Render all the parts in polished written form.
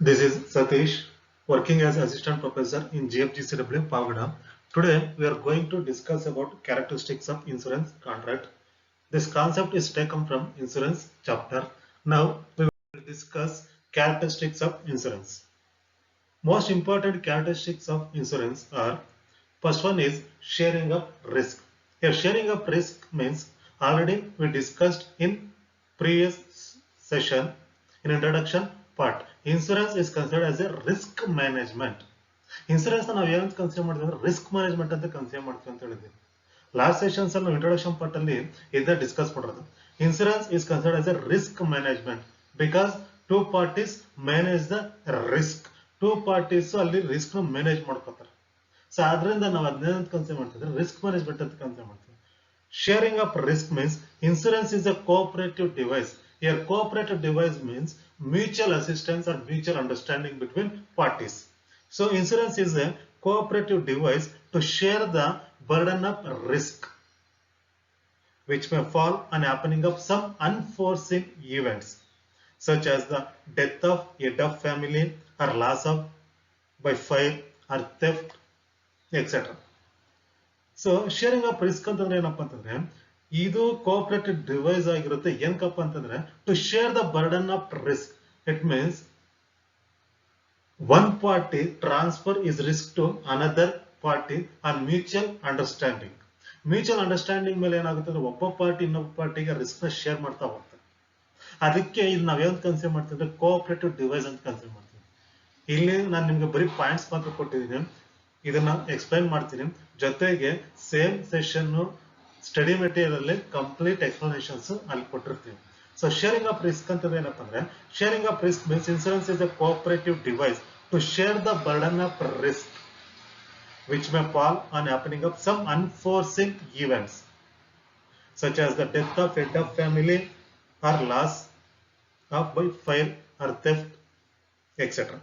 This is Satish, working as assistant professor in GFGCW Pavagada. Today we are going to discuss about characteristics of insurance contract. This concept is taken from insurance chapter. Now we will discuss characteristics of insurance. Most important characteristics of insurance are: first one is sharing of risk. Here sharing of risk means already we discussed in previous session in introduction part. Insurance is considered as a risk management. Insurance ನಾವು ಏನಂತ consider ಮಾಡ್ತೀವಿ ಅಂದ್ರೆ risk management ಅಂತ consider ಮಾಡ್ತೀವಿ ಅಂತ ಹೇಳಿದ್ವಿ. Last sessions ಅಲ್ಲಿ introduction part ಅಲ್ಲಿ ಇದನ್ನ ಡಿಸ್ಕಸ್ ಮಾಡೋದು. Insurance is considered as A risk management because two parties manage the risk. Two parties ಅಲ್ಲಿ ರಿಸ್ಕ್ ನ ಮ್ಯಾನೇಜ್ ಮಾಡ್ಕೋತಾರೆ. ಸೊ ಅದರಿಂದ ನಾವು ಅದನ್ನ ಕನ್ಸಿಡರ್ ಮಾಡ್ತಿದ್ರೆ ರಿಸ್ಕ್ ಮ್ಯಾನೇಜ್ಮೆಂಟ್ ಅಂತ ಕನ್ಸಿಡರ್ ಮಾಡ್ತೀವಿ. Sharing of risk means insurance is a cooperative device. Here cooperative device means mutual assistance or mutual understanding between parties. So insurance is a cooperative device to share the burden of risk which may fall on happening of some unforeseen events such as the death of a deaf family or loss of by fire or theft, etc. So sharing of risk ಅಂತಂದ್ರೆ ಏನಪ್ಪಾ ಅಂತಂದ್ರೆ ಇದು cooperative device ಆಗಿರುತ್ತೆ. ಏನಕ್ಕಪ್ಪ ಅಂತಂದ್ರೆ to share the burden of risk. It means one party transfer is risk to another party on mutual understanding. Mutual understanding ಮೇಲೆ ಏನಾಗುತ್ತೆ ಅಂದ್ರೆ ಒಬ್ಬ ಪಾರ್ಟಿ ಇನ್ನೊಬ್ಬ ಪಾರ್ಟಿಗೆ ರಿಸ್ಕ್ ನ ಶೇರ್ ಮಾಡ್ತಾ ಹೋಗ್ತಾರೆ. ಅದಕ್ಕೆ ಇದು ನಾವೇನ್ ಕನ್ಸಿಡರ್ ಮಾಡ್ತೀವಿ ಅಂದ್ರೆ ಕೋಆಪರೇಟಿವ್ ಡಿವೈಸ್ ಅಂತ ಕನ್ಸಿಡರ್ ಮಾಡ್ತೀವಿ. ಇಲ್ಲಿ ನಾನು ನಿಮ್ಗೆ ಬರೀ ಪಾಯಿಂಟ್ಸ್ ಮಾತ್ರ ಕೊಟ್ಟಿದ್ದೀನಿ, ಇದನ್ನ ಎಕ್ಸ್ಪ್ಲೈನ್ ಮಾಡ್ತೀನಿ. ಜೊತೆಗೆ ಸೇಮ್ ಸೆಷನ್ ಸ್ಟಡಿ ಮೆಟೀರಿಯಲ್ ಅಲ್ಲಿ ಕಂಪ್ಲೀಟ್ ಎಕ್ಸ್ಪ್ಲನೇಷನ್ಸ್ ಅಲ್ಲಿ ಕೊಟ್ಟಿರ್ತೀವಿ. ಸೊ ಶೇರಿಂಗ್ ಆಫ್ ರಿಸ್ಕ್ ಅಂತಂದ್ರೆ ಏನಪ್ಪಾ ಅಂದ್ರೆ sharing of risk means insurance is a cooperative device to share the burden of risk which may fall on happening of some unforeseen events such as the death of head of family or loss of by fire or theft, etc.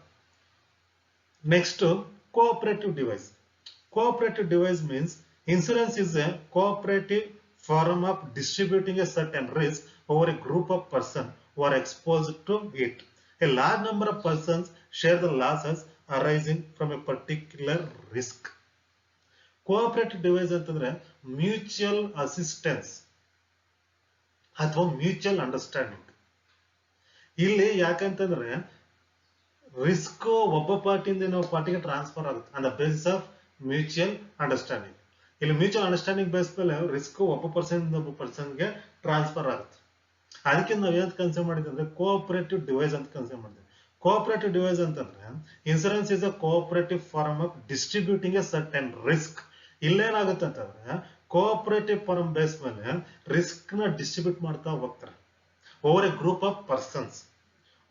Next, cooperative device. Cooperative device means insurance is a cooperative form of distributing a certain risk over a group of persons who are exposed to it. A large number of persons share the losses arising from a particular risk. Cooperative device ಅಂತಂದ್ರೆ mutual assistance ಅಥವಾ mutual understanding. ಇಲ್ಲಿ ಯಾಕಂತಂದ್ರೆ risk ಒಬ್ಬ ಪಾರ್ಟಿಯಿಂದ ಇನ್ನೊಬ್ಬ ಪಾರ್ಟಿಗೆ transfer ಆಗುತ್ತೆ on the basis of mutual understanding. ಇಲ್ಲಿ mutual understanding base ಮೇಲೆ ರಿಸ್ಕ್ ಒಬ್ಬ ಪರ್ಸನ್ ಇಂದ ಒಬ್ಬ ಪರ್ಸನ್ಗೆ ಟ್ರಾನ್ಸ್ಫರ್ ಆಗುತ್ತೆ. ಅದಕ್ಕೆ ನಾವು ಏನ್ ಕನ್ಸಿಡರ್ ಮಾಡಿದ್ವಿ ಅಂದ್ರೆ ಕೋಆಪರೇಟಿವ್ ಡಿವೈಸ್ ಅಂತ ಕನ್ಸಿಡರ್ ಮಾಡಿದ್ವಿ. ಕೋಆಪರೇಟಿವ್ ಡಿವೈಸ್ ಅಂತಂದ್ರೆ insurance is a cooperative form of distributing a certain risk. ಇಲ್ಲೇನಾಗುತ್ತೆ ಅಂತಂದ್ರೆ ಕೋಆಪರೇಟಿವ್ ಫಾರ್ಮ್ ಬೇಸ್ ಮೇಲೆ ರಿಸ್ಕ್ ನ ಡಿಸ್ಟ್ರಿಬ್ಯೂಟ್ ಮಾಡ್ತಾ ಹೋಗ್ತಾರೆ over a group of persons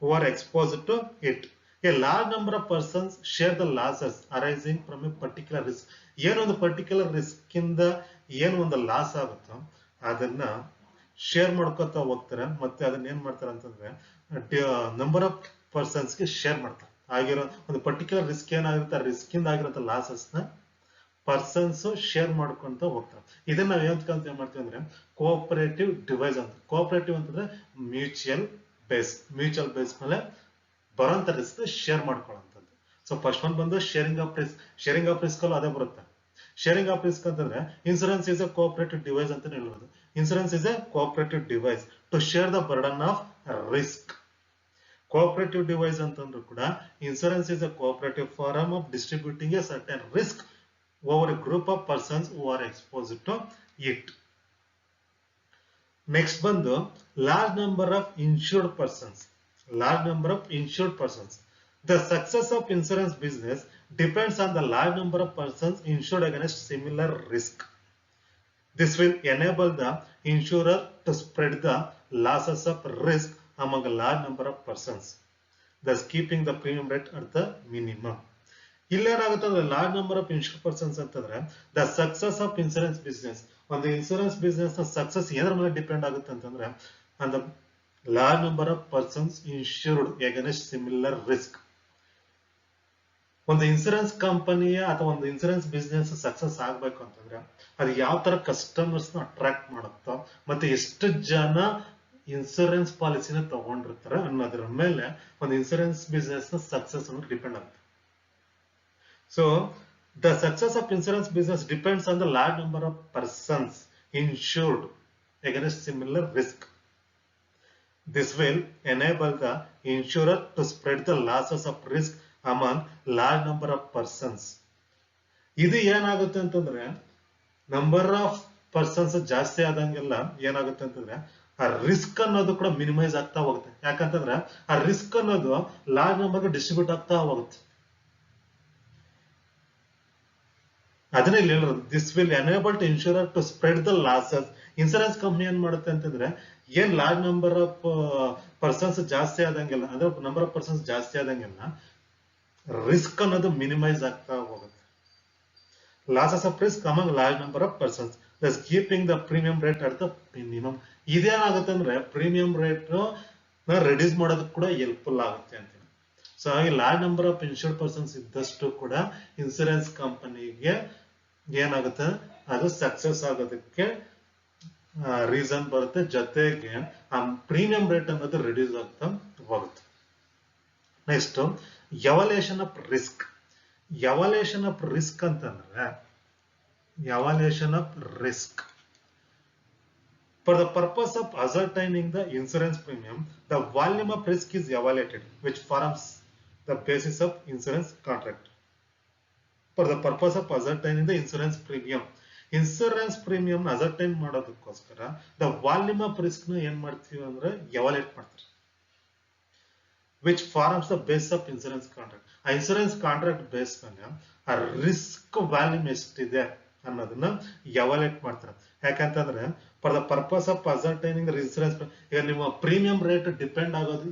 who are exposed to it. A large number of persons share the losses arising from a particular risk. ಏನೊಂದು particular risk ಇಂದ ಏನು ಒಂದು ಲಾಸ್ ಆಗುತ್ತೋ ಅದನ್ನ ಶೇರ್ ಮಾಡ್ಕೊತಾ ಹೋಗ್ತಾರೆ. ಮತ್ತೆ ಅದನ್ನ ಏನ್ ಮಾಡ್ತಾರೆ ಅಂತಂದ್ರೆ ನಂಬರ್ ಆಫ್ ಪರ್ಸನ್ಸ್ ಗೆ ಶೇರ್ ಮಾಡ್ತಾರೆ. ಆಗಿರೋ ಒಂದು ಪರ್ಟಿಕ್ಯುಲರ್ ರಿಸ್ಕ್ ಏನಾಗಿರುತ್ತೆ ಆ ರಿಸ್ಕ್ ಇಂದ ಆಗಿರೋ ಲಾಸಸ್ ನ ಪರ್ಸನ್ಸ್ ಶೇರ್ ಮಾಡ್ಕೊಂತ ಹೋಗ್ತಾರೆ. ಇದನ್ನ ನಾವ್ ಏನ್ ಕನ್ಸಿಡರ್ ಮಾಡ್ತೀವಿ ಅಂದ್ರೆ ಕೋಆಪರೇಟಿವ್ ಡಿವೈಸ್ ಅಂತ. ಕೋಆಪರೇಟಿವ್ ಅಂತಂದ್ರೆ ಮ್ಯೂಚುವಲ್ ಬೇಸ್ ಮೇಲೆ ಬರೋಂತ ರಿಸ್ಕ್ ಶೇರ್ ಮಾಡ್ಕೊಳ್ಳೋಂಥದ್ದು. ಸೊ ಫಸ್ಟ್ ಒನ್ ಬಂದು sharing of risk. Sharing of risk ಅಲ್ಲೂ ಅದೇ ಬರುತ್ತೆ. ಶೇರಿಂಗ್ ಆಫ್ ರಿಸ್ಕ್ ಅಂತಂದ್ರೆ insurance is a cooperative device ಅಂತ ಹೇಳ್ಬೋದು. Insurance is a cooperative device to share the burden of risk. Cooperative device ಅಂತಂದ್ರೂ ಕೂಡ insurance is a cooperative form of distributing a certain risk over a group of persons who are exposed to it. Next ಬಂದು large number of insured persons. Large number of insured persons. The success of insurance business depends on the large number of persons insured against similar risk. This will enable the insurer to spread the losses of risk among a large number of persons, thus keeping the premium rate at the minimum. ಇಲ್ಲೇನಾಗುತ್ತೆ ಅಂದ್ರೆ large number of insured persons ಅಂತಂದ್ರೆ the success of insurance business. ಒಂದು insurance business ನ success ಏದ್ರ ಮೇಲೆ depend ಆಗುತ್ತೆ ಅಂತಂದ್ರೆ on the large number of persons insured against similar risk. ಒಂದು ಇನ್ಸೂರೆನ್ಸ್ ಕಂಪನಿಯ ಅಥವಾ ಒಂದು ಇನ್ಸೂರೆನ್ಸ್ ಬಿಸ್ನೆಸ್ ಸಕ್ಸಸ್ ಆಗ್ಬೇಕು ಅಂತಂದ್ರೆ ಅದು ಯಾವ ತರ ಕಸ್ಟಮರ್ಸ್ ನ ಅಟ್ರಾಕ್ಟ್ ಮಾಡುತ್ತೋ ಮತ್ತೆ ಎಷ್ಟು ಜನ ಇನ್ಸೂರೆನ್ಸ್ ಪಾಲಿಸಿನ ತಗೊಂಡಿರ್ತಾರೆ ಅನ್ನೋದ್ರ ಮೇಲೆ ಒಂದು ಇನ್ಸೂರೆನ್ಸ್ ಬಿಸ್ನೆಸ್ ನ ಸಕ್ಸಸ್ ಅನ್ನೋದು ಡಿಪೆಂಡ್ ಆಗುತ್ತೆ. So the success of insurance business depends on the large number of persons insured against similar risk. This will enable the insurer to spread the losses of risk among large number of persons. ಇದು ಏನಾಗುತ್ತೆ ಅಂತಂದ್ರೆ number of persons ಜಾಸ್ತಿ ಆದಂಗೆಲ್ಲ ಏನಾಗುತ್ತೆ ಅಂತಂದ್ರೆ ಆ risk ಅನ್ನೋದು ಕೂಡ minimise ಆಗ್ತಾ ಹೋಗುತ್ತೆ. ಯಾಕಂತಂದ್ರೆ ಆ ರಿಸ್ಕ್ ಅನ್ನೋದು ಲಾರ್ಜ್ ನಂಬರ್ಗೆ ಡಿಸ್ಟ್ರಿಬ್ಯೂಟ್ ಆಗ್ತಾ ಹೋಗುತ್ತೆ. ಅದನ್ನ ಇಲ್ಲಿ ಹೇಳಿರೋದು this will enable to insurer to spread the losses. Insurance company ಏನ್ ಮಾಡುತ್ತೆ ಅಂತಂದ್ರೆ ಏನ್ ಲಾರ್ಜ್ ನಂಬರ್ ಆಫ್ ಪರ್ಸನ್ಸ್ ಜಾಸ್ತಿ ಆದಂಗೆಲ್ಲ ಅಂದ್ರೆ ನಂಬರ್ ಆಫ್ ಪರ್ಸನ್ಸ್ ಜಾಸ್ತಿ ಆದಂಗೆಲ್ಲ ರಿಸ್ಕ್ ಅನ್ನೋದು ಮಿನಿಮೈಸ್ ಆಗ್ತಾ ಹೋಗುತ್ತೆ. Losses of risk among large number of persons thus keeping the premium rate at the minimum. ಇದೇನಾಗುತ್ತೆ ಅಂದ್ರೆ ಪ್ರೀಮಿಯಂ ರೇಟ್ ರೆಡ್ಯೂಸ್ ಮಾಡೋದಕ್ಕೆ ಕೂಡ ಹೆಲ್ಪ್ಫುಲ್ ಆಗುತ್ತೆ ಅಂತ. ಸೊ ಹಾಗೆ large number of insured persons ಇದ್ದಷ್ಟು ಕೂಡ ಇನ್ಸೂರೆನ್ಸ್ ಕಂಪನಿಗೆ ಏನಾಗುತ್ತೆ ಅದು ಸಕ್ಸಸ್ ಆಗೋದಕ್ಕೆ ರೀಸನ್ ಬರುತ್ತೆ. ಜೊತೆಗೆ ಆ ಪ್ರೀಮಿಯಂ ರೇಟ್ ಅನ್ನೋದು ರಿಡ್ಯೂಸ್ ಆಗ್ತಾ ಹೋಗುತ್ತೆ. Next evaluation of risk. Evaluation of risk ಅಂತಂದ್ರೆ evaluation of risk for the purpose of ascertaining the insurance premium, the volume of risk is evaluated, which forms the basis of insurance contract. For the purpose of ascertaining the insurance premium, insurance premium ascertain ಮಾಡೋದಕ್ಕೋಸ್ಕರ the volume of risk ನ ಏನ್ ಮಾಡ್ತೀವಿ ಅಂದ್ರೆ evaluate ಮಾಡ್ತಾರೆ, which forms the base of insurance contract. ಆ insurance contract base ಮೇಲೆ ಆ risk volume ಎಷ್ಟಿದೆ ಅನ್ನೋದನ್ನ ಎವಾಲ್ಯೂಯೇಟ್ ಮಾಡ್ತಾರೆ. ಯಾಕಂತಂದ್ರೆ for the purpose of ascertaining insurance, ಈಗ ನಿಮ್ಮ ಪ್ರೀಮಿಯಂ ರೇಟ್ ಡಿಪೆಂಡ್ ಆಗೋದು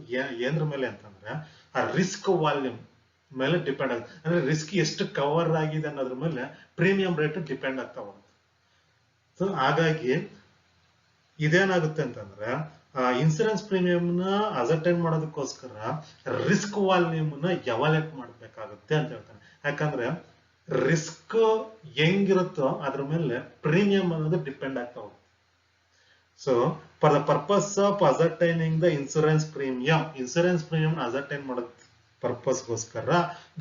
ಏನ್ರ ಮೇಲೆ ಅಂತಂದ್ರೆ ಆ ರಿಸ್ಕ್ ವಾಲ್ಯೂಮ್ ಮೇಲೆ ಡಿಪೆಂಡ್ ಆಗುತ್ತೆ. ಅಂದ್ರೆ ರಿಸ್ಕ್ ಎಷ್ಟು ಕವರ್ ಆಗಿದೆ ಅನ್ನೋದ್ರ ಮೇಲೆ ಪ್ರೀಮಿಯಂ ರೇಟ್ ಡಿಪೆಂಡ್ ಆಗ್ತಾ ಹೋಗುತ್ತೆ. ಸೊ ಹಾಗಾಗಿ ಇದೇನಾಗುತ್ತೆ ಅಂತಂದ್ರೆ ಇನ್ಸೂರೆನ್ಸ್ ಪ್ರೀಮಿಯಂ ನ ಅಸರ್ಟೈನ್ ಮಾಡೋದಕ್ಕೋಸ್ಕರ ರಿಸ್ಕ್ ವಾಲ್ಯೂಮ್ ನ ಎವಾಲ್ಯೂಯೇಟ್ ಮಾಡ್ಬೇಕಾಗುತ್ತೆ ಅಂತ ಹೇಳ್ತಾನೆ. ಯಾಕಂದ್ರೆ ರಿಸ್ಕ್ ಹೆಂಗಿರುತ್ತೋ ಅದ್ರ ಮೇಲೆ ಪ್ರೀಮಿಯಂ ಅನ್ನೋದು ಡಿಪೆಂಡ್ ಆಗ್ತಾ ಹೋಗುತ್ತೆ. So for the purpose of ascertaining the insurance premium ascertain ಮಾಡೋದು ಪರ್ಪಸ್ಗೋಸ್ಕರ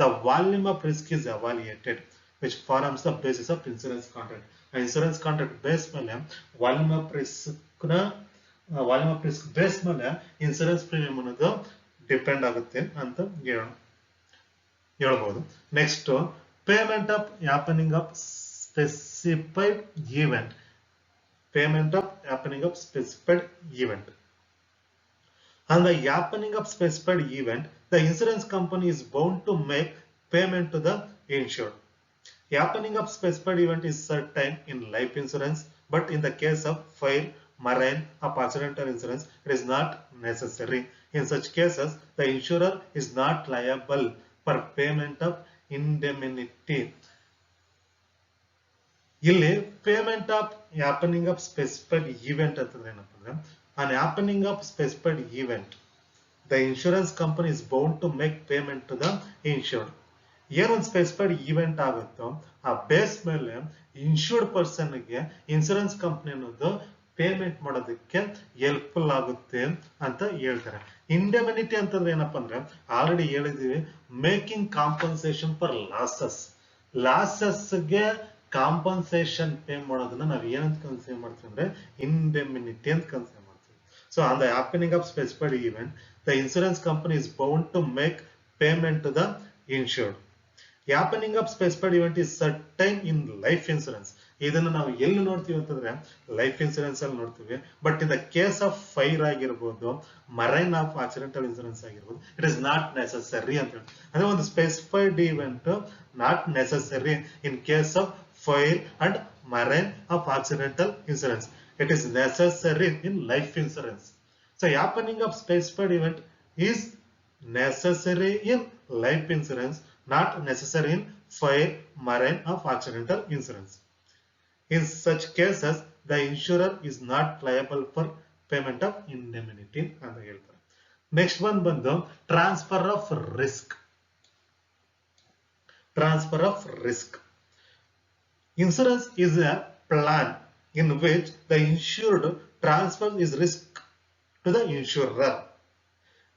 the volume of risk is evaluated, which forms the basis of insurance contract. Insurance contract base ಮೇಲೆ ವಾಲ್ಯೂಮ್ ಆಫ್ ರಿಸ್ಕ್ ಬೇಸ್ ಮೇಲೆ insurance premium ಅನ್ನೋದು depend ಆಗುತ್ತೆ ಅಂತ ಹೇಳ್ಬಹುದು. Next payment of happening of specified event. Payment of happening of specified event. On the happening of specified event, the insurance company is bound to make payment to the insured. Happening of specified event is certain in life insurance, but in the case of fire, marine, or accidental insurance, it is not necessary. In such cases, the insurer is not liable for payment of indemnity. ಇಲ್ಲಿ payment of happening of specified event ಅಂತಂದ್ರೆ ಏನಪ್ಪ ಅಂದ್ರೆ on happening of specified event the insurance company is bound to make payment to the insured. ಏನೊಂದು specified event ಆಗುತ್ತೋ ಆ base ಮೇಲೆ insured ಪರ್ಸನ್ಗೆ insurance company ಅನ್ನೋದು ಪೇಮೆಂಟ್ ಮಾಡೋದಕ್ಕೆ ಹೆಲ್ಪ್ಫುಲ್ ಆಗುತ್ತೆ ಅಂತ ಹೇಳ್ತಾರೆ. ಇಂಡೆಮಿನಿಟಿ ಅಂತಂದ್ರೆ ಏನಪ್ಪಾ ಅಂದ್ರೆ ಆಲ್ರೆಡಿ ಹೇಳಿದೀವಿ, ಮೇಕಿಂಗ್ ಕಾಂಪನ್ಸೇಷನ್ ಫಾರ್ ಲಾಸಸ್ಗೆ ಕಾಂಪನ್ಸೇಷನ್ ಪೇ ಮಾಡೋದನ್ನ ನಾವು ಏನಂತ ಕನ್ಸಿಡರ್ ಮಾಡ್ತೀವಿ ಅಂದ್ರೆ ಇಂಡೆಮಿನಿಟಿ ಅಂತ ಕನ್ಸಿಡರ್ ಮಾಡ್ತೀವಿ. So on the happening of specified event the insurance company is bound to make payment to the insured. Happening of specified event is certain in life insurance. ಇದನ್ನ ನಾವು ಎಲ್ಲಿ ನೋಡ್ತೀವಿ ಅಂತಂದ್ರೆ ಲೈಫ್ ಇನ್ಶೂರೆನ್ಸ್ ಅಲ್ಲಿ ನೋಡ್ತೀವಿ. But in the case of fire ಆಗಿರ್ಬೋದು, marine of accidental insurance ಆಗಿರ್ಬೋದು, it is not necessary ಅಂತ ಹೇಳಿ. ಅಂದ್ರೆ ಒಂದು specified event not necessary in case of fire and marine of accidental insurance. It is necessary in life insurance. So happening of specified event is necessary in life insurance, not necessary in fire, marine of accidental insurance. In such cases, the insurer is not liable for payment of indemnity ಅಂತ ಹೇಳ್ತಾರೆ. Next one ಬಂದು transfer of risk. Transfer of risk. Insurance is a plan in which the insured transfers his risk to the insurer.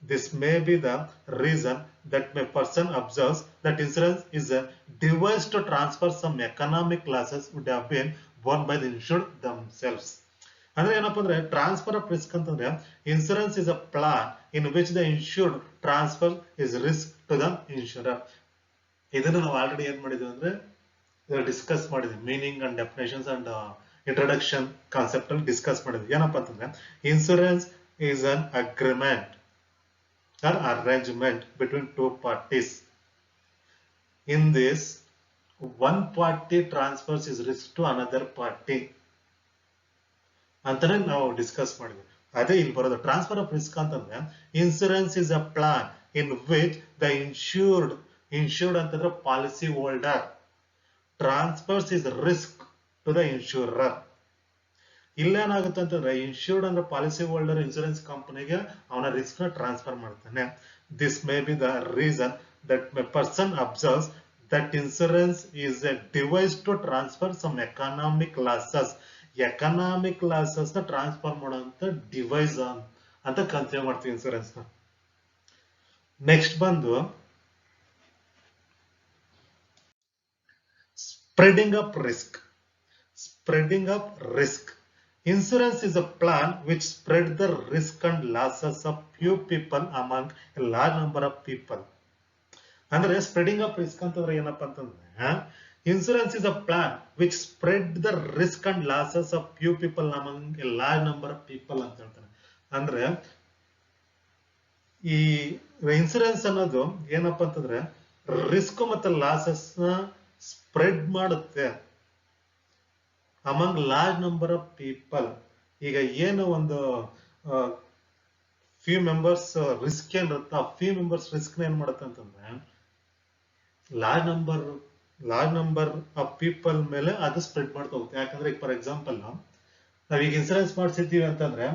This may be the reason that a person observes that insurance is a device to transfer some economic losses would have been borne by the insured themselves. ಅಂದ್ರೆ ಏನಪ್ಪ ಅಂದ್ರೆ transfer of risk ಅಂತಂದ್ರೆ insurance is a plan in which the insured transfer is risk to the insurer. ಇದನ್ನು ನಾವು already ಏನ್ ಮಾಡಿದ್ವಿ ಅಂದ್ರೆ discuss ಮಾಡಿದ್ವಿ, meaning and definitions and introduction concept ಅಲ್ಲಿ ಡಿಸ್ಕಸ್ ಮಾಡಿದ್ವಿ. ಏನಪ್ಪಾ ಅಂತಂದ್ರೆ insurance is an agreement or arrangement between two parties. In this, one party transfers his risk to another party ಅಂತಾನೆ ನಾವು ಡಿಸ್ಕಸ್ ಮಾಡಿದ್ವಿ. ಅದೇ ಇಲ್ಲಿ ಬರೋದು ಟ್ರಾನ್ಸ್ಫರ್ ಆಫ್ ರಿಸ್ಕ್ ಅಂತಂದ್ರೆ insurance is a plan in which the insured ಅಂತಂದ್ರೆ policy holder transfers is risk to the insurer. ಇಲ್ಲೇನಾಗುತ್ತೆ ಅಂತಂದ್ರೆ ಇನ್ಶೂರ್ಡ್ ಅಂದ್ರೆ ಪಾಲಿಸಿ ಹೋಲ್ಡರ್ ಇನ್ಶೂರೆನ್ಸ್ ಕಂಪನಿಗೆ ಅವನ ರಿಸ್ಕ್ ನ ಟ್ರಾನ್ಸ್ಫರ್ ಮಾಡ್ತಾನೆ. This may be the reason that my person observes that insurance is a device to transfer some economic losses. Economic losses ನ transfer ಮಾಡುವಂತ device ಅಂತ ಕನ್ಸಿಡರ್ ಮಾಡ್ತೀವಿ ಇನ್ಶೂರೆನ್ಸ್ ನ. ನೆಕ್ಸ್ಟ್ ಬಂದು spreading up risk. Spreading up risk. Insurance is a plan which spread the risk and losses of few people among a large number of people. ಅಂದ್ರೆ spreading up risk ಅಂತಂದ್ರೆ ಏನಪ್ಪಾ ಅಂತಂದ್ರೆ insurance is a plan which spread the risk and losses of few people among A large number of people ಅಂತ ಹೇಳ್ತಾನೆ. ಅಂದ್ರೆ ಈ insurance ಅನ್ನೋದು ಏನಪ್ಪಾ ಅಂತಂದ್ರೆ ರಿಸ್ಕ್ ಮತ್ತೆ ಲಾಸಸ್ ನ ಸ್ಪ್ರೆಡ್ ಮಾಡುತ್ತೆ among large number of people. ಈಗ ಏನು ಒಂದು ಫ್ಯೂ ಮೆಂಬರ್ಸ್ ರಿಸ್ಕ್ ಏನಿರುತ್ತೆ ಆ ಫ್ಯೂ ಮೆಂಬರ್ಸ್ ರಿಸ್ಕ್ ಏನ್ ಮಾಡುತ್ತೆ ಅಂತಂದ್ರೆ ಲಾರ್ಜ್ ನಂಬರ್ ಆಫ್ ಪೀಪಲ್ ಮೇಲೆ ಅದು ಸ್ಪ್ರೆಡ್ ಮಾಡ್ತಾ ಹೋಗುತ್ತೆ. ಯಾಕಂದ್ರೆ ಈಗ ಫಾರ್ ಎಕ್ಸಾಂಪಲ್ ನಾವೀಗ ಇನ್ಸೂರೆನ್ಸ್ ಮಾಡಿಸಿದ್ದೀವಿ ಅಂತಂದ್ರೆ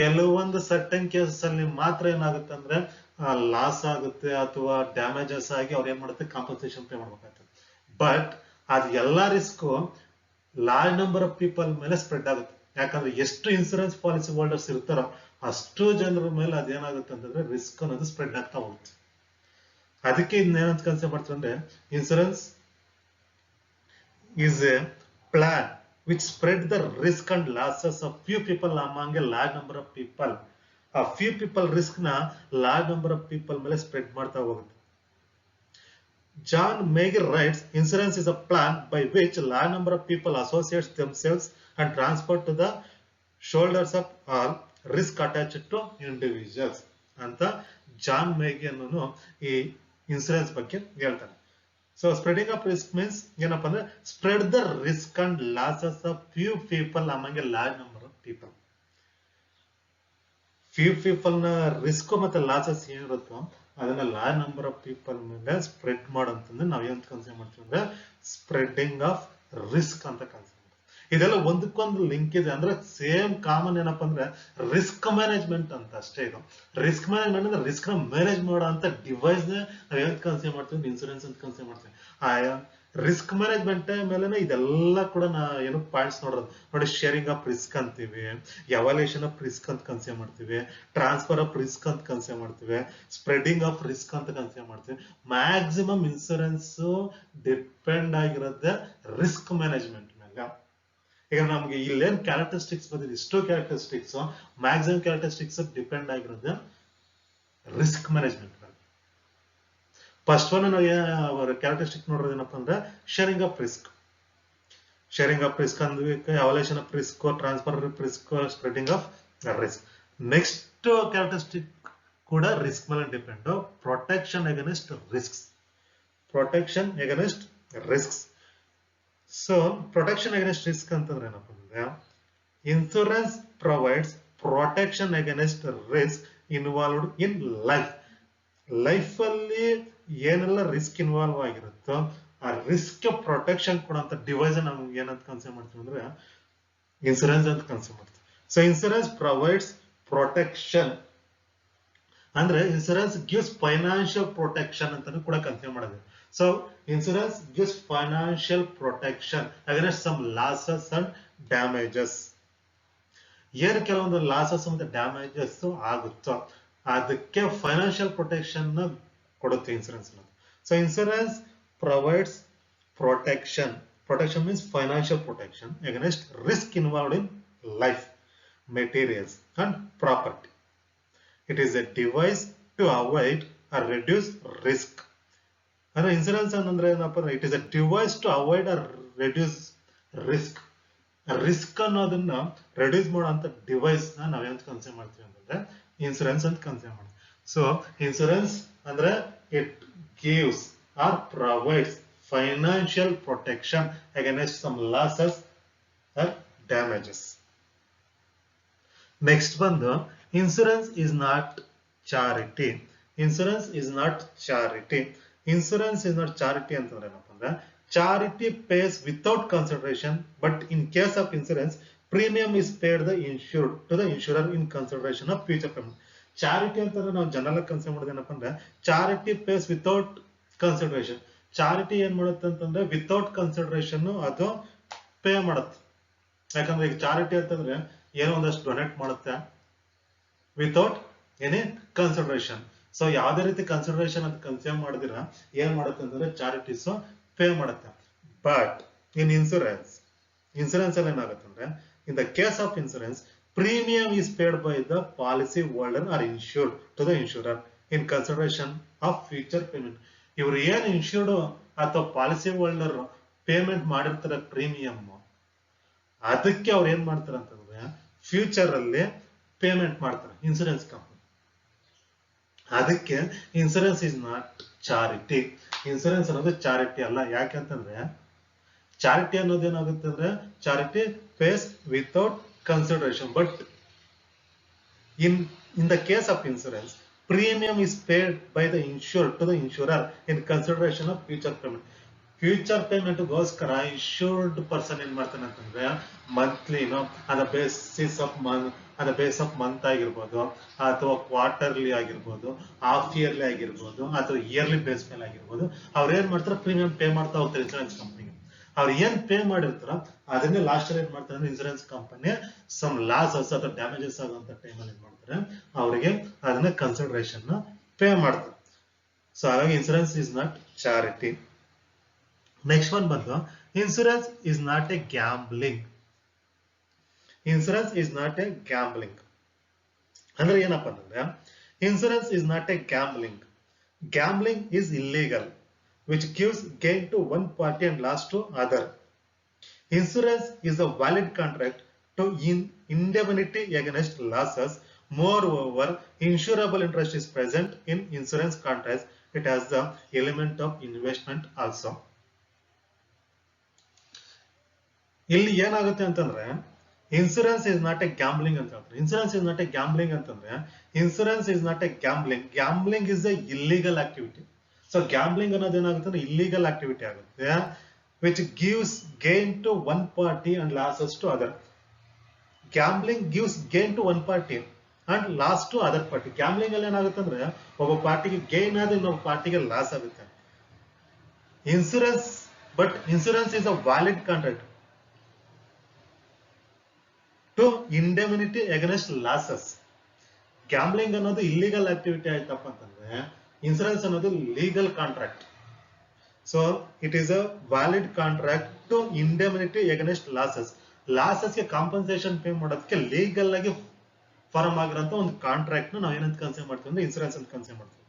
ಕೆಲವೊಂದು ಸರ್ಟನ್ ಕೇಸಸ್ ಅಲ್ಲಿ ಮಾತ್ರ ಏನಾಗುತ್ತೆ ಅಂದ್ರೆ ಲಾಸ್ ಆಗುತ್ತೆ ಅಥವಾ ಡ್ಯಾಮೇಜಸ್ ಆಗಿ ಅವ್ರು ಏನ್ ಮಾಡುತ್ತೆ ಕಾಂಪನ್ಸೇಷನ್ ಪೇ ಮಾಡ್ಬೇಕಾಗ್ತದೆ. ಬಟ್ ಅದು ಎಲ್ಲಾ risk large number of people ಮೇಲೆ ಸ್ಪ್ರೆಡ್ ಆಗುತ್ತೆ. ಯಾಕಂದ್ರೆ ಎಷ್ಟು ಇನ್ಸೂರೆನ್ಸ್ ಪಾಲಿಸಿ ಹೋಲ್ಡರ್ಸ್ ಇರ್ತಾರೋ ಅಷ್ಟು ಜನರ ಮೇಲೆ ಅದೇನಾಗುತ್ತೆ ಅಂತಂದ್ರೆ ರಿಸ್ಕ್ ಅನ್ನೋದು ಸ್ಪ್ರೆಡ್ ಆಗ್ತಾ ಹೋಗುತ್ತೆ. ಅದಕ್ಕೆ ಇನ್ನೇನಂತ ಕನ್ಸಿಡರ್ ಮಾಡ್ತೀವಿ ಅಂದ್ರೆ insurance is A plan which spread the risk and losses of few people among A large number of people. ಆ ಫ್ಯೂ ಪೀಪಲ್ ರಿಸ್ಕ್ ನ ಲಾರ್ಜ್ ನಂಬರ್ ಆಫ್ ಪೀಪಲ್ ಮೇಲೆ ಸ್ಪ್ರೆಡ್ ಮಾಡ್ತಾ ಹೋಗುತ್ತೆ. John Magee writes, insurance is a plan by which a large number of people associate themselves and transfer to the shoulders of all risk attached to individuals ಅಂತ John Maggie ಅನ್ನೋನು ಈ insurance ಬಗ್ಗೆ ಹೇಳ್ತಾನೆ. So spreading of risk means ಏನಪ್ಪಾ ಅಂದ್ರೆ spread the risk and losses of few people among A large number of people. Few people ನ risk ಮತ್ತೆ losses ಏನಿರುತ್ತೋ ಅದನ್ನ ಲಾರ್ಜ್ ನಂಬರ್ ಆಫ್ ಪೀಪಲ್ ಮೇಲೆ ಸ್ಪ್ರೆಡ್ ಮಾಡೋಂತಂದ್ರೆ ನಾವ್ ಏನ್ ಕನ್ಸಿಡರ್ ಮಾಡ್ತೀವಿ ಅಂದ್ರೆ ಸ್ಪ್ರೆಡಿಂಗ್ ಆಫ್ ರಿಸ್ಕ್ ಅಂತ ಕನ್ಸಿಡರ್ ಮಾಡ್ತೀವಿ. ಇದೆಲ್ಲ ಒಂದಕ್ಕೊಂದು ಲಿಂಕ್ ಇದೆ. ಅಂದ್ರೆ ಸೇಮ್ ಕಾಮನ್ ಏನಪ್ಪಾ ಅಂದ್ರೆ ರಿಸ್ಕ್ ಮ್ಯಾನೇಜ್ಮೆಂಟ್ ಅಂತ ಅಷ್ಟೇ. ಇದು ರಿಸ್ಕ್ ಮ್ಯಾನೇಜ್ಮೆಂಟ್ ಅಂದ್ರೆ ರಿಸ್ಕ್ ನ ಮ್ಯಾನೇಜ್ ಮಾಡೋ ಅಂತ ಡಿವೈಸ್ ನ ನಾವ್ ಏನ್ ಕನ್ಸಿಡರ್ ಮಾಡ್ತೀವಿ ಇನ್ಸೂರೆನ್ಸ್ ಅಂತ ಕನ್ಸಿಡರ್ ಮಾಡ್ತೀವಿ. ಆ ರಿಸ್ಕ್ ಮ್ಯಾನೇಜ್ಮೆಂಟ್ ಮೇಲೆನೆ ಇದೆಲ್ಲ ಕೂಡ ಏನು ಪಾಯಿಂಟ್ಸ್ ನೋಡೋದು ನೋಡಿ. ಶೇರಿಂಗ್ ಆಫ್ ರಿಸ್ಕ್ ಅಂತೀವಿ, ಎವಾಲ್ಯೂಯೇಷನ್ ಆಫ್ ರಿಸ್ಕ್ ಅಂತ ಕನ್ಸಿಡರ್ ಮಾಡ್ತೀವಿ, ಟ್ರಾನ್ಸ್ಫರ್ ಆಫ್ ರಿಸ್ಕ್ ಅಂತ ಕನ್ಸಿಡರ್ ಮಾಡ್ತೀವಿ, ಸ್ಪ್ರೆಡಿಂಗ್ ಆಫ್ ರಿಸ್ಕ್ ಅಂತ ಕನ್ಸಿಡರ್ ಮಾಡ್ತೀವಿ. ಮ್ಯಾಕ್ಸಿಮಮ್ ಇನ್ಸೂರೆನ್ಸ್ ಡಿಪೆಂಡ್ ಆಗಿರೋದೇ ರಿಸ್ಕ್ ಮ್ಯಾನೇಜ್ಮೆಂಟ್ ಮೇಲೆ. ಈಗ ನಮ್ಗೆ ಇಲ್ಲೇನ್ ಕ್ಯಾರೆಕ್ಟರಿಸ್ಟಿಕ್ಸ್ ಬಂದಿದೆ ಇಷ್ಟು ಕ್ಯಾರೆಕ್ಟರಿಸ್ಟಿಕ್ಸ್ ಮ್ಯಾಕ್ಸಿಮಮ್ ಕ್ಯಾರೆಕ್ಟರಿಸ್ಟಿಕ್ಸ್ ಡಿಪೆಂಡ್ ಆಗಿರೋದೇ ರಿಸ್ಕ್ ಮ್ಯಾನೇಜ್ಮೆಂಟ್. ಫಸ್ಟ್ ಒನ್ ನಾವು ಕ್ಯಾರೆಕ್ಟರಿಸ್ಟಿಕ್ ನೋಡೋದು ಏನಪ್ಪಾ ಅಂದ್ರೆ sharing of risk. Sharing of risk ಅಂದ್ರೆ evaluation of risk, transfer of risk, spreading of risk. Next characteristic ಕೂಡ ರಿಸ್ಕ್ ಮೇಲೆ depend. Protection against risks. Protection against risks. So protection against risk ಅಂತಂದ್ರೆ ಏನಪ್ಪಾ ಅಂದ್ರೆ insurance provides protection against risk involved in life. Life ಅಲ್ಲಿ ಏನೆಲ್ಲ risk involve ಆಗಿರುತ್ತೋ ಆ risk protection ಕೊಡುವಂತ device ನಮ್ಗೆ ಏನಂತ ಕನ್ಸಿಡರ್ ಮಾಡ್ತೀವಿ ಅಂದ್ರೆ ಇನ್ಸೂರೆನ್ಸ್ ಅಂತ ಕನ್ಸಿಡರ್ ಮಾಡ್ತೀವಿ. ಸೊ ಇನ್ಸೂರೆನ್ಸ್ ಪ್ರೊವೈಡ್ಸ್ ಪ್ರೊಟೆಕ್ಷನ್ ಅಂದ್ರೆ ಇನ್ಸೂರೆನ್ಸ್ ಗಿವ್ಸ್ ಫೈನಾನ್ಷಿಯಲ್ ಪ್ರೊಟೆಕ್ಷನ್ ಅಂತಾನು ಕೂಡ ಕನ್ಸಿಡರ್ ಮಾಡೋದು. So insurance gives financial protection against some losses and damages. ಏನು ಕೆಲವೊಂದು ಲಾಸಸ್ ಮತ್ತೆ ಡ್ಯಾಮೇಜಸ್ ಆಗುತ್ತೋ ಅದಕ್ಕೆ ಫೈನಾನ್ಷಿಯಲ್ ಪ್ರೊಟೆಕ್ಷನ್ ಕೊಡುತ್ತೆ insurance. So insurance provides protection. Protection means financial protection against risk involved in life, materials and property. It is a device to avoid or reduce risk. ಅಂದ್ರೆ insurance ಅಂದ್ರೆ ಏನಪ್ಪ, it is a device to avoid or reduce risk. Risk ಅನ್ನೋದನ್ನ reduce ಮಾಡುವಂತ device ನಾವೇಂತ consider ಮಾಡ್ತೀವಿ ಅಂತಂದ್ರೆ insurance ಅಂತ consider ಮಾಡ್ತೀವಿ. ಸೊ ಇನ್ಸೂರೆನ್ಸ್ ಅಂದ್ರೆ it gives or provides financial protection against some losses or damages. Next ಬಂದು insurance is not charity. Insurance is not charity. Insurance is not charity ಅಂತಂದ್ರೆ ಏನಪ್ಪ ಅಂದ್ರೆ charity pays without consideration, but in case of insurance premium is paid the insured to the insurer in consideration of future payment. Charity ಅಂತಂದ್ರೆ ನಾವು general consider ಮಾಡೋದು ಏನಪ್ಪ ಅಂದ್ರೆ charity pays without consideration. Charity ಏನ್ ಮಾಡುತ್ತೆ ಅಂತಂದ್ರೆ ವಿತೌಟ್ ಕನ್ಸಿಡರೇಷನ್ ಅದು pay ಮಾಡುತ್ತೆ. ಯಾಕಂದ್ರೆ ಈಗ ಚಾರಿಟಿ ಅಂತಂದ್ರೆ ಏನೋ ಒಂದಷ್ಟು ಡೊನೇಟ್ ಮಾಡುತ್ತೆ ವಿತೌಟ್ ಎನಿ ಕನ್ಸಿಡರೇಷನ್. ಸೊ ಯಾವ್ದೇ ರೀತಿ ಕನ್ಸಿಡರೇಷನ್ ಅಂತ ಕನ್ಸಿಡರ್ ಮಾಡಿದಿರ ಏನ್ ಮಾಡುತ್ತೆ ಅಂತಂದ್ರೆ ಚಾರಿಟೀಸ್ ಪೇ ಮಾಡುತ್ತೆ. ಬಟ್ ಇನ್ ಇನ್ಸೂರೆನ್ಸ್ ಅಲ್ಲಿ ಏನಾಗುತ್ತೆ ಅಂದ್ರೆ in the case of insurance premium is paid by the policy holder or insured to the insurer in consideration of future payment. ಇವ್ರು ಏನ್ ಇನ್ಶೂರ್ಡ್ ಅಥವಾ ಪಾಲಿಸಿ ಹೋಲ್ಡರ್ ಪೇಮೆಂಟ್ ಮಾಡಿರ್ತಾರೆ premium, ಅದಕ್ಕೆ ಅವ್ರು ಏನ್ ಮಾಡ್ತಾರೆ ಅಂತಂದ್ರೆ ಫ್ಯೂಚರ್ ಅಲ್ಲಿ ಪೇಮೆಂಟ್ ಮಾಡ್ತಾರೆ ಇನ್ಸೂರೆನ್ಸ್ ಕಂಪನಿ. ಅದಕ್ಕೆ insurance is not charity. Insurance ಅನ್ನೋದು ಚಾರಿಟಿ ಅಲ್ಲ. ಯಾಕೆಂತಂದ್ರೆ ಚಾರಿಟಿ ಅನ್ನೋದು ಏನಾಗುತ್ತೆ ಅಂದ್ರೆ charity pays without consideration, but in the case of insurance premium is paid by the insured to the insurer in consideration of future payment. Future payment ಗೋಸ್ಕರ insured person ಏನ್ ಮಾಡ್ತಾನೆ ಅಂತಂದ್ರೆ ಮಂತ್ಲಿನೋ ಅದ ಬೇಸ್ ಆಫ್ ಮಂತ್ ಆಗಿರ್ಬೋದು, ಅಥವಾ quarterly ಆಗಿರ್ಬೋದು, half yearly ಆಗಿರ್ಬೋದು, ಅಥವಾ ಇಯರ್ಲಿ ಬೇಸ್ ಮೇಲೆ ಆಗಿರ್ಬೋದು, ಅವ್ರು ಏನ್ ಮಾಡ್ತಾರೆ ಪ್ರೀಮಿಯಂ ಪೇ ಮಾಡ್ತಾ ಹೋಗ್ತಾರೆ ಇನ್ಸೂರೆನ್ಸ್ ಕಂಪನಿಗೆ. ಅವ್ರು ಏನ್ ಪೇ ಮಾಡಿರ್ತಾರ ಅದನ್ನೇ ಲಾಸ್ಟ್ ಅಲ್ಲಿ ಏನ್ ಮಾಡ್ತಾರೆ ಅಂದ್ರೆ ಇನ್ಸೂರೆನ್ಸ್ ಕಂಪನಿ ಸಮ್ ಲಾಸಸ್ ಅಥವಾ ಡ್ಯಾಮೇಜಸ್ ಆಗುವಂತ ಟೈಮಲ್ಲಿ ಏನ್ ಮಾಡ್ತಾರೆ ಅವರಿಗೆ ಅದನ್ನ ಕನ್ಸಿಡರೇಷನ್ ಪೇ ಮಾಡ್ತಾರೆ. ಸೊ ಹಾಗಾಗಿ insurance is not charity. Next one ಬಂದು insurance is not a gambling. Insurance is not a gambling ಅಂದ್ರೆ ಏನಪ್ಪ ಅಂತಂದ್ರೆ insurance is not a gambling. Gambling is illegal which gives gain to one party and loss to other. Insurance is a valid contract to indemnity against losses. Moreover, insurable interest is present in insurance contracts. It has the element of investment also. ಇಲ್ಲಿ ಏನಾಗುತ್ತೆ ಅಂತಂದ್ರೆ insurance is not a gambling ಅಂತ ಹೇಳ್ತಾರೆ. Insurance is not a gambling ಅಂತಂದ್ರೆ insurance is not a gambling. Gambling is a illegal activity. So gambling ಅನ್ನೋದು ಏನಾಗುತ್ತೆ ಅಂದ್ರೆ illegal activity ಆಗುತ್ತೆ, which gives gain to one party and losses to other. Gambling gives gain to one party and loss to other party. Gambling ಅಲ್ಲಿ ಏನಾಗುತ್ತೆ ಅಂದ್ರೆ ಒಬ್ಬ ಪಾರ್ಟಿಗೆ gain ಆದ್ರೆ ಇನ್ನೊಬ್ಬ ಪಾರ್ಟಿಗೆ ಲಾಸ್ ಆಗುತ್ತೆ. Insurance is a valid contract to indemnity against losses. Gambling ಅನ್ನೋದು ಇಲ್ಲಿಗಲ್ ಆಕ್ಟಿವಿಟಿ ಆಯ್ತಪ್ಪ ಅಂತಂದ್ರೆ ಇನ್ಸೂರೆನ್ಸ್ ಅನ್ನೋದು legal contract. So it is a valid contract to indemnity against losses. ಲಾಸಸ್ಗೆ ಕಾಂಪನ್ಸೇಷನ್ ಪೇ ಮಾಡೋದಕ್ಕೆ ಲೀಗಲ್ ಆಗಿ ಫಾರ್ಮ್ ಆಗಿರೋಂಥ ಒಂದು ಕಾಂಟ್ರಾಕ್ಟ್ ನಾವು ಏನಂತ ಕನ್ಸಿಡರ್ ಮಾಡ್ತೀವಿ ಅಂದ್ರೆ ಇನ್ಸೂರೆನ್ಸ್ ಅಂತ ಕನ್ಸಿಡರ್ ಮಾಡ್ತೀವಿ.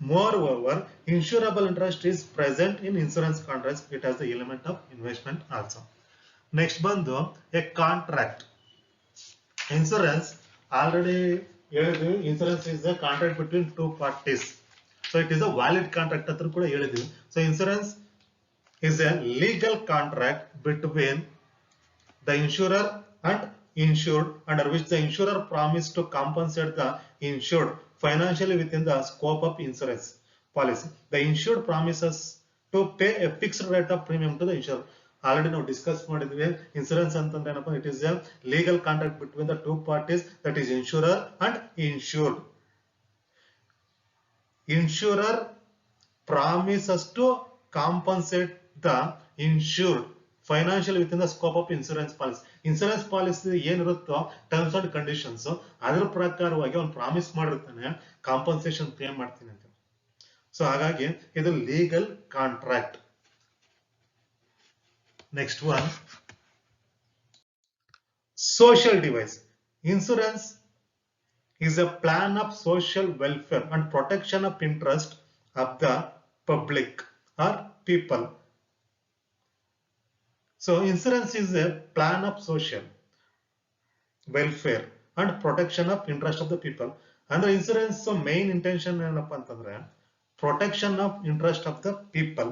Moreover, insurable interest is present in insurance contracts. It has the element of investment also. Next ಬಂದು a contract. Insurance already ಹೇಳಿದ್ವಿ, insurance is a contract between two parties. So it is a valid contract ಅಂತ ಕೂಡ ಹೇಳಿದ್ವಿ. So insurance is a legal contract between the insurer and insured, under which the insurer promised to compensate the insured financially within the scope of insurance policy. The insured promises to pay a fixed rate of premium to the insurer. Already ನಾವು discuss ಮಾಡಿದ್ವಿ insurance ಅಂತಂದ್ರೆ ಏನಪ್ಪ, it is a legal contract between the two parties, that is insurer and insured. Insurer promises to compensate the insured financial within the scope of insurance policy. Insurance policy ಏನಿರುತ್ತೋ terms and conditions ಅದ್ರ ಪ್ರಕಾರವಾಗಿ ಅವ್ನು promise ಮಾಡಿರ್ತಾನೆ compensation pay ಮಾಡ್ತೀನಿ ಅಂತ. So ಹಾಗಾಗಿ ಇದು legal contract. Next one, social device. Insurance is a plan of social welfare and protection of interest of the public or people. So insurance is a plan of social welfare and protection of interest of the people. And the insurance main intention ಏನಪ್ಪ ಅಂತಂದ್ರೆ protection of interest of the people.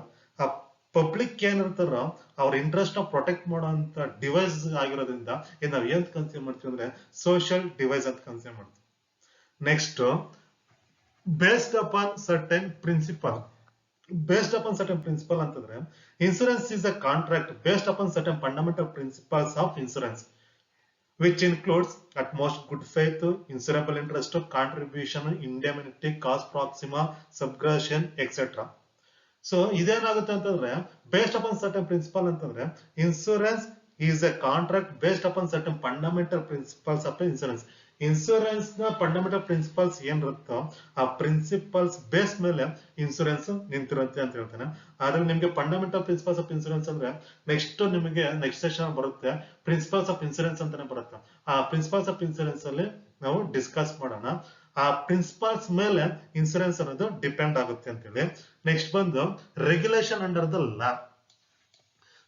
Public ಏನಿರ್ತಾರ ಅವ್ರ interest ನ protect ಮಾಡುವಂತ device ಆಗಿರೋದ್ರಿಂದ ಇದು ನಾವ್ ಏನ್ ಕನ್ಸಿಡರ್ ಮಾಡ್ತೀವಿ ಅಂದ್ರೆ ಸೋಷಿಯಲ್ ಡಿವೈಸ್ ಅಂತ ಕನ್ಸಿಡರ್ ಮಾಡ್ತೀವಿ. Next, based upon certain principle. Based upon certain principle ಅಂತಂದ್ರೆ insurance is a contract based upon certain fundamental principles of insurance which includes utmost good faith, insurable interest, contribution, indemnity, cost proxima, subgression, etc. So ಇದೇನಾಗುತ್ತೆ ಅಂತಂದ್ರೆ based upon certain principle ಅಂತಂದ್ರೆ insurance is a contract based upon certain fundamental principles of insurance. Insurance ನ fundamental principles ಏನಿರುತ್ತೋ ಆ principles base ಮೇಲೆ insurance ನಿಂತಿರುತ್ತೆ ಅಂತ ಹೇಳ್ತಾನೆ. ಆದ್ರೆ ನಿಮ್ಗೆ ಫಂಡಮೆಂಟಲ್ ಪ್ರಿನ್ಸಿಪಲ್ಸ್ ಆಫ್ ಇನ್ಸೂರೆನ್ಸ್ ಅಂದ್ರೆ ನೆಕ್ಸ್ಟ್ ನಿಮಗೆ ನೆಕ್ಸ್ಟ್ ಸೆಷನ್ ಬರುತ್ತೆ ಪ್ರಿನ್ಸಿಪಲ್ಸ್ ಆಫ್ ಇನ್ಸೂರೆನ್ಸ್ ಅಂತಾನೆ ಬರುತ್ತೆ. ಆ ಪ್ರಿನ್ಸಿಪಲ್ಸ್ ಆಫ್ ಇನ್ಸೂರೆನ್ಸ್ ಅಲ್ಲಿ ನಾವು ಡಿಸ್ಕಸ್ ಮಾಡೋಣ. ಆ ಪ್ರಿನ್ಸಿಪಲ್ಸ್ ಮೇಲೆ ಇನ್ಸೂರೆನ್ಸ್ ಅನ್ನೋದು ಡಿಪೆಂಡ್ ಆಗುತ್ತೆ ಅಂತೇಳಿ. ನೆಕ್ಸ್ಟ್ ಬಂದು regulation under the law.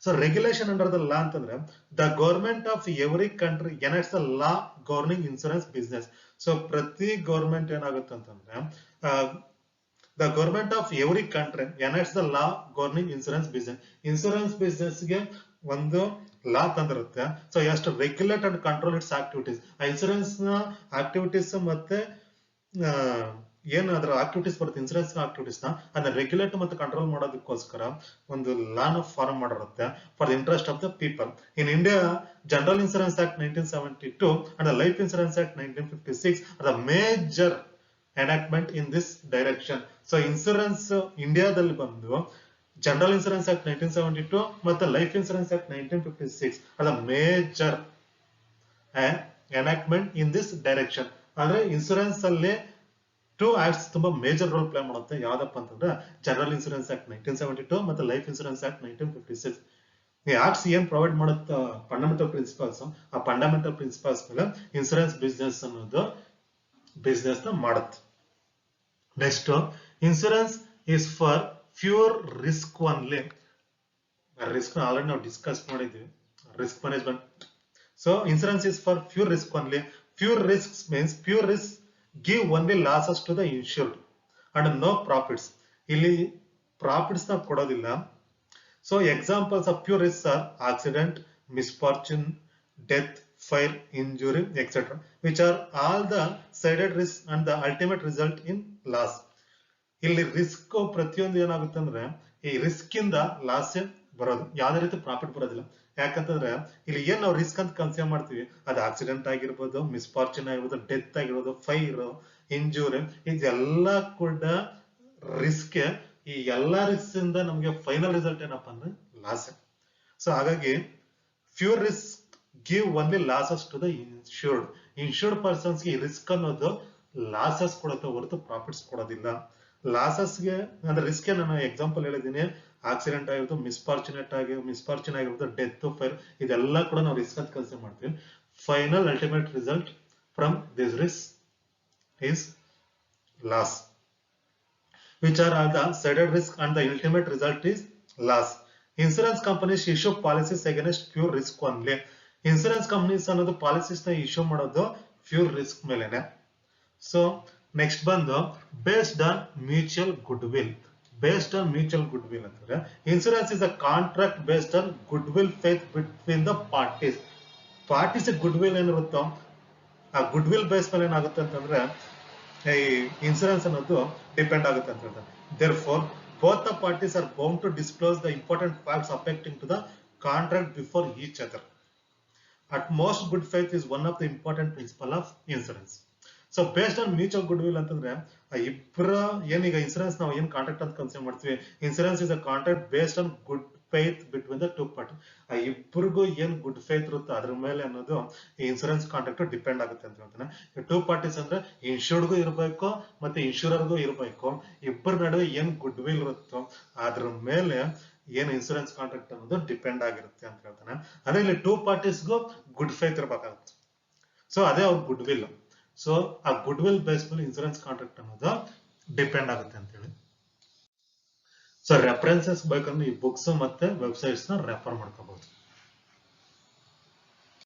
So regulation under the law ಅಂತಂದ್ರೆ the government of every country enacts the law governing insurance business. So ಪ್ರತಿ ಗೌರ್ಮೆಂಟ್ ಏನಾಗುತ್ತೆ ಅಂತಂದ್ರೆ the government of every country enacts the law governing insurance business. Insurance business ಗೆ ಒಂದು law ತಂದಿರುತ್ತೆ. So ಎಷ್ಟು regulate and control its activities. Insurance ನ activities ಮತ್ತೆ ಏನ್ ಅದರ ಆಕ್ಟಿವಿಟೀಸ್ ಬರುತ್ತೆ ಇನ್ಸೂರೆನ್ಸ್ ಆಕ್ಟಿವಿಟೀಸ್ ನ ಅದನ್ನ ರೆಗ್ಯುಲೇಟ್ ಮತ್ತೆ ಕಂಟ್ರೋಲ್ ಮಾಡೋದಕ್ಕೋಸ್ಕರ ಒಂದು ಲಾನ ಫಾರ್ಮ್ ಮಾಡಿರುತ್ತೆ for the interest of the people. In India general insurance act 1972 and the life insurance act 1956 are the major enactment in this direction. So insurance ಇಂಡಿಯಾದಲ್ಲಿ ಬಂದು ಜನರಲ್ ಇನ್ಸೂರೆನ್ಸ್ ಆಕ್ಟ್ 1972 ಮತ್ತೆ life insurance act 1956 are the major enactment in this direction. ಅಂದ್ರೆ insurance ಅಲ್ಲಿ two acts ತುಂಬಾ major role play ಮಾಡುತ್ತೆ. ಯಾವ್ದಪ್ಪ ಅಂತಂದ್ರೆ general insurance act 1972 ಮತ್ತೆ ಲೈಫ್ ಇನ್ಸೂರೆನ್ಸ್ ಆಕ್ಟ್ 1956. ಈ ಆಕ್ಟ್ಸ್ ಏನ್ ಪ್ರೊವೈಡ್ ಮಾಡುತ್ತ ಫಂಡಮೆಂಟಲ್ ಪ್ರಿನ್ಸಿಪಲ್ಸ್, ಆ ಫಂಡಮೆಂಟಲ್ ಪ್ರಿನ್ಸಿಪಲ್ಸ್ ಮೇಲೆ ಇನ್ಸೂರೆನ್ಸ್ ಬಿಸ್ನೆಸ್ ಅನ್ನೋದು ಬಿಸ್ನೆಸ್ ನ ಮಾಡುತ್ತೆ. Next, insurance is for pure risk only. Risk already ನಾವು ಡಿಸ್ಕಸ್ ಮಾಡಿದ್ವಿ, risk management. So insurance is for pure risk only. Pure risks means pure risks give only losses to the insured and no profits. ಇಲ್ಲಿ profits ನ ಕೊಡೋದಿಲ್ಲ. So examples of pure risk are accident, misfortune, death, fire, injury etcetera which are all the sided risk and the ultimate result in loss. ಇಲ್ಲಿ risk ಪ್ರತಿಯೊಂದು ಏನಾಗುತ್ತೆ ಅಂದ್ರೆ ಈ risk ಇಂದ loss ಬರೋದು, ಯಾವ್ದೇ ರೀತಿ ಪ್ರಾಫಿಟ್ ಬರೋದಿಲ್ಲ. ಯಾಕಂತಂದ್ರೆ ಇಲ್ಲಿ ಏನ್ ನಾವು ರಿಸ್ಕ್ ಅಂತ ಕನ್ಸಿಡರ್ ಮಾಡ್ತೀವಿ ಅದು ಆಕ್ಸಿಡೆಂಟ್ ಆಗಿರ್ಬೋದು, ಮಿಸ್ಫಾರ್ಚೂನ್ ಆಗಿರ್ಬೋದು, ಡೆತ್ ಆಗಿರ್ಬೋದು, ಫೈರ್, ಇಂಜುರಿ, ಇದೆಲ್ಲ ಕೂಡ ರಿಸ್ಕ್. ಈ ಎಲ್ಲಾ ರಿಸ್ಕ್ ಇಂದ ನಮ್ಗೆ ಫೈನಲ್ ರಿಸಲ್ಟ್ ಏನಪ್ಪಾ ಅಂದ್ರೆ ಲಾಸ್. ಸೊ ಹಾಗಾಗಿ pure risk give only losses to the insured. Insured persons ಗೆ ರಿಸ್ಕ್ ಅನ್ನೋದು ಲಾಸಸ್ ಕೊಡುತ್ತೆ ಹೊರತು ಪ್ರಾಫಿಟ್ಸ್ ಕೊಡೋದಿಲ್ಲ. ಲಾಸಸ್ಗೆ ಅಂದ್ರೆ ರಿಸ್ಕ್ ನಾನು ಎಕ್ಸಾಂಪಲ್ ಹೇಳಿದ್ದೀನಿ, ಆಕ್ಸಿಡೆಂಟ್ ಆಗಿರ್ಬೋದು, ಮಿಸ್ಫಾರ್ಚೂನ್ ಆಗಿರ್ಬೋದು, ಡೆತ್, ಫೈರ್, ಇದೆಲ್ಲ ಕೂಡ ನಾವು ರಿಸ್ಕ್ ಅಂತ ಕನ್ಸಿಡರ್ ಮಾಡ್ತೀವಿ. Final ultimate result from this risk is loss, which are all the ceded risk and the ultimate result is loss. Insurance companies issue policies against pure risk only. Insurance companies ಅನ್ನೋದು policies ನ issue ಮಾಡೋದು pure risk ಮೇಲೆನೆ. So next ಬಂದು based on mutual good will. Based on mutual good will ಅಂತಂದ್ರೆ insurance is a contract based on good will faith between the parties. Parties good will ಏನಿರುತ್ತೋ ಆ good will base ಮೇಲೆ ಏನಾಗುತ್ತೆ ಅಂತಂದ್ರೆ ಈ insurance ಅನ್ನೋದು depend ಆಗುತ್ತೆ ಅಂತ ಹೇಳ್ತಾರೆ. Therefore, both the parties are bound to disclose the important facts affecting to the contract before each other. At most, good faith is one of the important principle of insurance. So based on mutual goodwill ಅಂತಂದ್ರೆ ಇಬ್ಬರ ಏನೀಗ insurance ನಾವು ಏನ್ contract ಅಂತ consider ಮಾಡ್ತೀವಿ, insurance is a contract based on good faith between the two party. ಆ ಇಬ್ಬರಿಗೂ ಏನ್ ಗುಡ್ ಫೇತ್ ಇರುತ್ತೋ ಅದ್ರ ಮೇಲೆ ಅನ್ನೋದು ಈ ಇನ್ಸೂರೆನ್ಸ್ ಕಾಂಟ್ರಾಕ್ಟ್ ಡಿಪೆಂಡ್ ಆಗುತ್ತೆ ಅಂತ ಹೇಳ್ತಾನೆ. ಟೂ ಪಾರ್ಟೀಸ್ ಅಂದ್ರೆ ಇನ್ಶೂರ್ಡ್ಗೂ ಇರಬೇಕು ಮತ್ತೆ ಇನ್ಶೂರರ್ಗೂ ಇರಬೇಕು. ಇಬ್ಬರ ನಡುವೆ ಏನ್ ಗುಡ್ ವಿಲ್ ಇರುತ್ತೋ ಅದ್ರ ಮೇಲೆ ಏನ್ ಇನ್ಸೂರೆನ್ಸ್ ಕಾಂಟ್ರಾಕ್ಟ್ ಅನ್ನೋದು ಡಿಪೆಂಡ್ ಆಗಿರುತ್ತೆ ಅಂತ ಹೇಳ್ತಾನೆ. ಅದೇ ಇಲ್ಲಿ ಟೂ ಪಾರ್ಟೀಸ್ಗೂ ಗುಡ್ ಫೇತ್ ಇರಬೇಕಾಗುತ್ತೆ. ಸೊ ಅದೇ ಅವ್ರ ಗುಡ್ ವಿಲ್. ಸೊ ಆ ಗುಡ್ ವಿಲ್ ಬೇಸ್ ಮೇಲೆ ಇನ್ಸೂರೆನ್ಸ್ ಕಾಂಟ್ರಾಕ್ಟ್ ಅನ್ನೋದು ಡಿಪೆಂಡ್ ಆಗುತ್ತೆ ಅಂತ ಹೇಳಿ. ಸೊ ರೆಫರೆನ್ಸಸ್ ಬೇಕಂದ್ರೆ ಈ ಬುಕ್ಸ್ ಮತ್ತೆ ವೆಬ್ಸೈಟ್ಸ್ ನ ರೆಫರ್ ಮಾಡ್ಕೋಬಹುದು.